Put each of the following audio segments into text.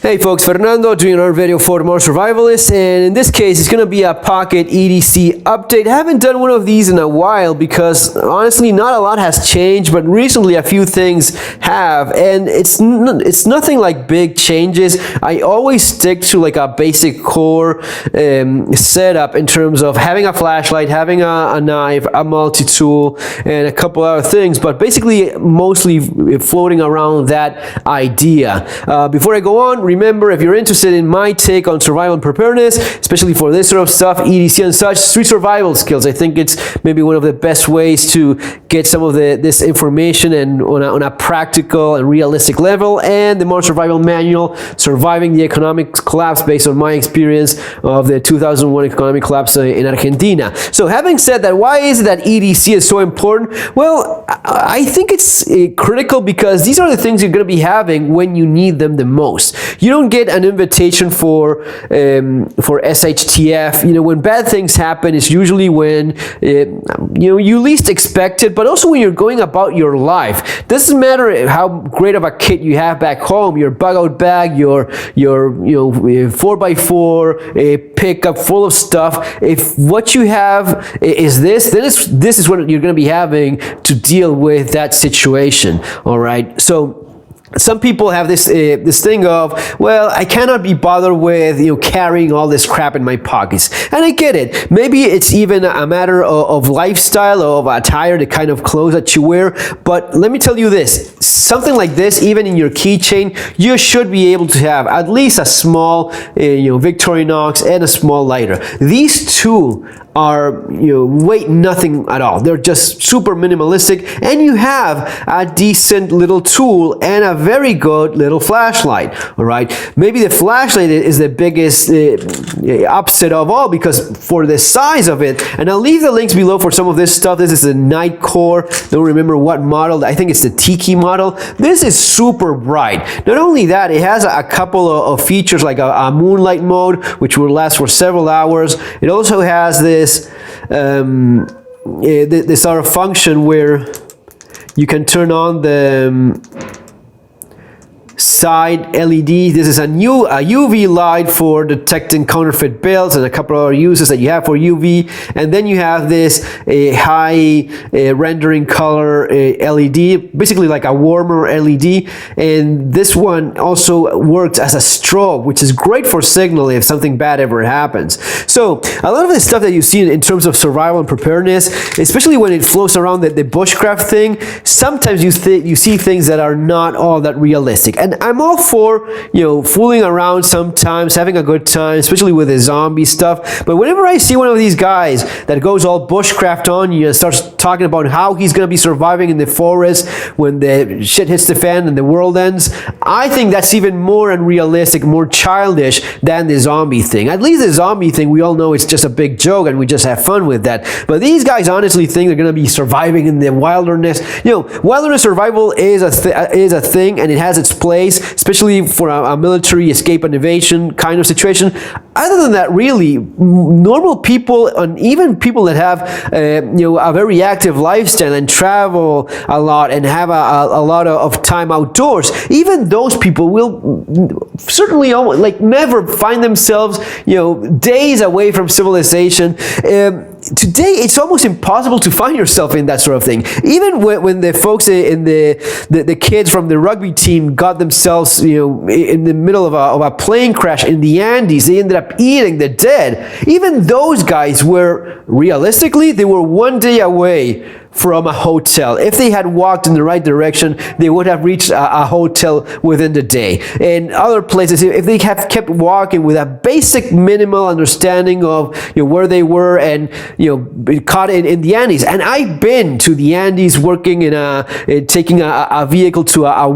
Hey folks, Fernando doing another video for the Modern Survivalist, and in this case it's going to be a pocket EDC update. I haven't done one of these in a while because honestly not a lot has changed, but recently a few things have, and it's nothing like big changes. I always stick to like a basic core setup in terms of having a flashlight, having a knife, a multi-tool, and a couple other things, but basically mostly floating around that idea. Before I go on, remember, if you're interested in my take on survival and preparedness, especially for this sort of stuff, EDC and such, street survival skills, I think it's maybe one of the best ways to get some of this information and on a practical and realistic level, and the Modern Survival Manual, Surviving the Economic Collapse, based on my experience of the 2001 economic collapse in Argentina. So having said that, why is it that EDC is so important? Well, I think it's critical because these are the things you're going to be having when you need them the most. You don't get an invitation for SHTF. You know, when bad things happen, it's usually when you least expect it, but also when you're going about your life. Doesn't matter how great of a kit you have back home, your bug-out bag, your 4x4, a pickup full of stuff. If what you have is this, then this is what you're going to be having to deal with that situation. All right, so some people have this thing of, well, I cannot be bothered with carrying all this crap in my pockets, and I get it. Maybe it's even a matter of lifestyle, of attire, the kind of clothes that you wear. But let me tell you this: something like this, even in your keychain, you should be able to have at least a small, Victorinox and a small lighter. These two are weight nothing at all. They're just super minimalistic, and you have a decent little tool and a very good little flashlight. All right, maybe the flashlight is the biggest upset of all, because for the size of it, and I'll leave the links below for some of this stuff. This is a Night Core, don't remember what model, I think it's the Tiki model. This is super bright. Not only that, it has a couple of features like a moonlight mode, which will last for several hours. It also has this this sort of function where you can turn on the side LED. This is a UV light for detecting counterfeit bills and a couple of other uses that you have for UV. And then you have this high rendering color LED, basically like a warmer LED. And this one also works as a strobe, which is great for signal if something bad ever happens. So a lot of the stuff that you see in terms of survival and preparedness, especially when it flows around the bushcraft thing, sometimes you see things that are not all that realistic. And I'm all for, fooling around sometimes, having a good time, especially with the zombie stuff. But whenever I see one of these guys that goes all bushcraft on you and starts talking about how he's going to be surviving in the forest when the shit hits the fan and the world ends, I think that's even more unrealistic, more childish than the zombie thing. At least the zombie thing, we all know it's just a big joke and we just have fun with that. But these guys honestly think they're going to be surviving in the wilderness. Wilderness survival is a thing, and it has its place, especially for a military escape and evasion kind of situation. Other than that, really, normal people, and even people that have a very active lifestyle and travel a lot and have a lot of time outdoors, even those people will certainly never find themselves days away from civilization. Today, it's almost impossible to find yourself in that sort of thing. Even when the folks in the kids from the rugby team got themselves, in the middle of a plane crash in the Andes, they ended up eating the dead. Even those guys were, realistically, they were one day away from a hotel. If they had walked in the right direction, they would have reached a hotel within the day. And other places, if they have kept walking with a basic minimal understanding of where they were and caught in the Andes. And I've been to the Andes working in taking a vehicle to a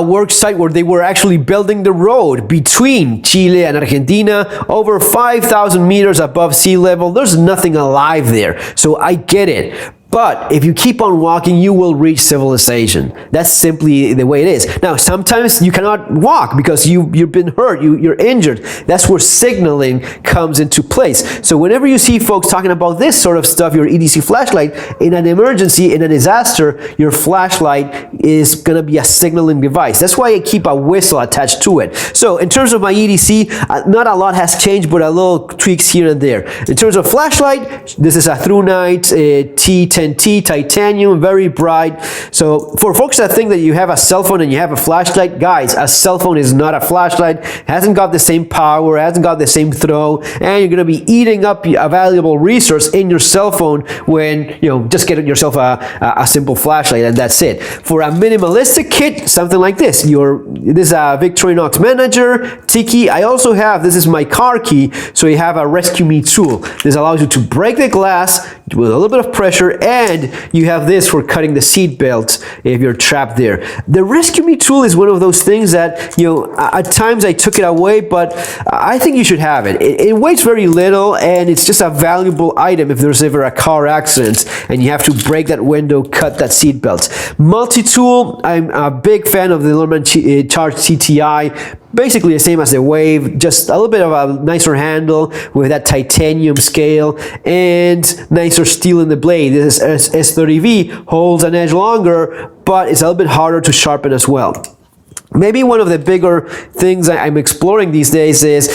work site where they were actually building the road between Chile and Argentina, over 5,000 meters above sea level. There's nothing alive there, so I get it. But if you keep on walking, you will reach civilization. That's simply the way it is. Now, sometimes you cannot walk because you've been hurt, you're injured. That's where signaling comes into place. So whenever you see folks talking about this sort of stuff, your EDC flashlight, in an emergency, in a disaster, your flashlight is going to be a signaling device. That's why I keep a whistle attached to it. So in terms of my EDC, not a lot has changed, but a little tweaks here and there. In terms of flashlight, this is a ThruNite T10T titanium, very bright. So for folks that think that you have a cell phone and you have a flashlight, guys, a cell phone is not a flashlight. It hasn't got the same power, hasn't got the same throw, and you're going to be eating up a valuable resource in your cell phone when, just get yourself a simple flashlight and that's it. For a minimalistic kit, something like this. This is a Victorinox Manager, Tiki. I also have, this is my car key, so you have a Rescue Me tool. This allows you to break the glass with a little bit of pressure, and you have this for cutting the seat belts if you're trapped there. The Rescue Me tool is one of those things that, at times I took it away, but I think you should have it. It weighs very little, and it's just a valuable item if there's ever a car accident and you have to break that window, cut that seat belt. Multi-tool, I'm a big fan of the Leatherman Charge TTI. Basically the same as the Wave, just a little bit of a nicer handle with that titanium scale and nicer steel in the blade. This S30V holds an edge longer, but it's a little bit harder to sharpen as well. Maybe one of the bigger things I'm exploring these days is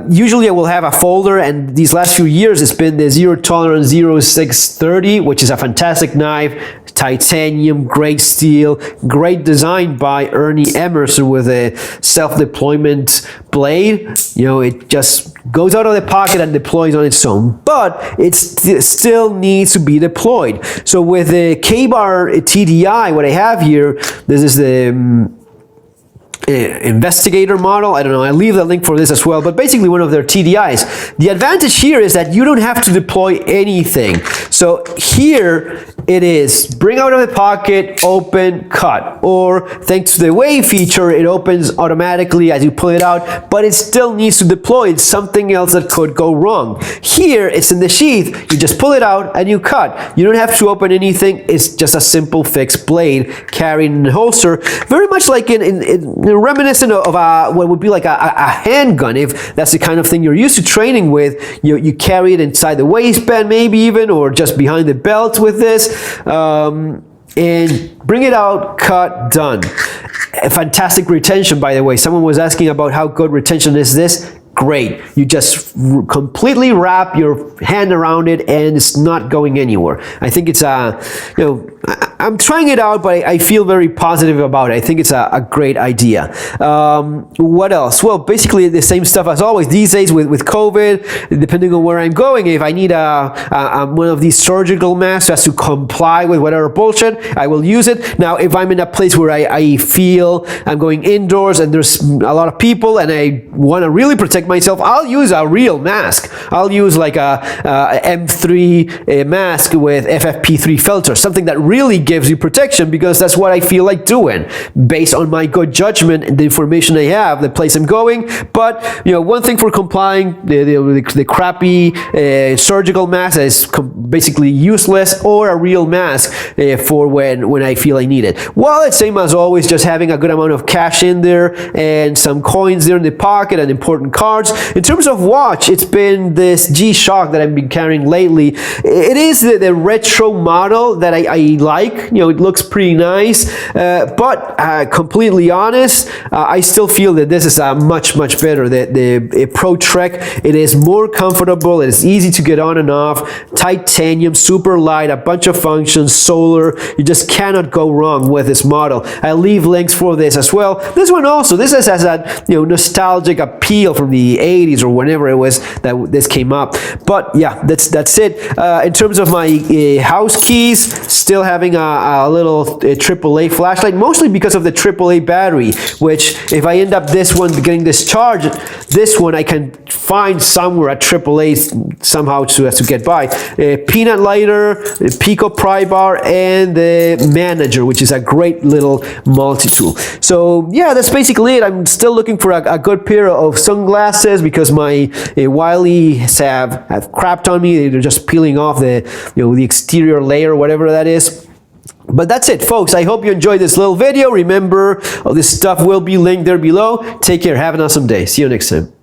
usually I will have a folder, and these last few years it's been the Zero Tolerance 0630, which is a fantastic knife, titanium, great steel, great design by Ernie Emerson with a self-deployment blade. It just goes out of the pocket and deploys on its own, but it still needs to be deployed. So with the KABAR TDI, what I have here, this is the Investigator model. I don't know, I'll leave the link for this as well, but basically one of their TDIs. The advantage here is that you don't have to deploy anything. So here it is, bring out of the pocket, open, cut. Or thanks to the Wave feature, it opens automatically as you pull it out, but it still needs to deploy. It's something else that could go wrong. Here, it's in the sheath. You just pull it out and you cut. You don't have to open anything. It's just a simple fixed blade carried in the holster. Very much like reminiscent of what would be like a handgun, if that's the kind of thing you're used to training with. You carry it inside the waistband maybe even, or just behind the belt with this, and bring it out, cut, done. A fantastic retention, by the way. Someone was asking about how good retention is this. Great. You just completely wrap your hand around it and it's not going anywhere. I think it's I'm trying it out, but I feel very positive about it. I think it's a great idea. What else? Well, basically the same stuff as always. These days with COVID, depending on where I'm going, if I need one of these surgical masks just to comply with whatever bullshit, I will use it. Now, if I'm in a place where I feel I'm going indoors and there's a lot of people and I want to really protect myself, I'll use a real mask. I'll use like a M3 mask with FFP3 filter, something that really gives you protection, because that's what I feel like doing based on my good judgment and the information I have, the place I'm going. But one thing for complying, the crappy surgical mask that is basically useless, or a real mask for when I feel I need it. Well, it's same as always, just having a good amount of cash in there and some coins there in the pocket and important cards. In terms of watch, it's been this G-Shock that I've been carrying lately. It is the retro model that I like. It looks pretty nice, but completely honest, I still feel that this is much better. The Pro Trek, it is more comfortable, it is easy to get on and off, titanium, super light, a bunch of functions, solar. You just cannot go wrong with this model. I'll leave links for this as well. This one also, this has that nostalgic appeal from the 80s or whenever it was that this came up. But yeah, that's it. In terms of my house keys, still having a little AAA flashlight, mostly because of the AAA battery, which if I end up getting discharged, this one I can find somewhere at AAA somehow to get by. Peanut lighter, Pico pry bar, and the Manager, which is a great little multi-tool. So yeah, that's basically it. I'm still looking for a good pair of sunglasses glasses because my Wileys have crapped on me. They're just peeling off the, the exterior layer, whatever that is. But that's it, folks. I hope you enjoyed this little video. Remember, all this stuff will be linked there below. Take care. Have an awesome day. See you next time.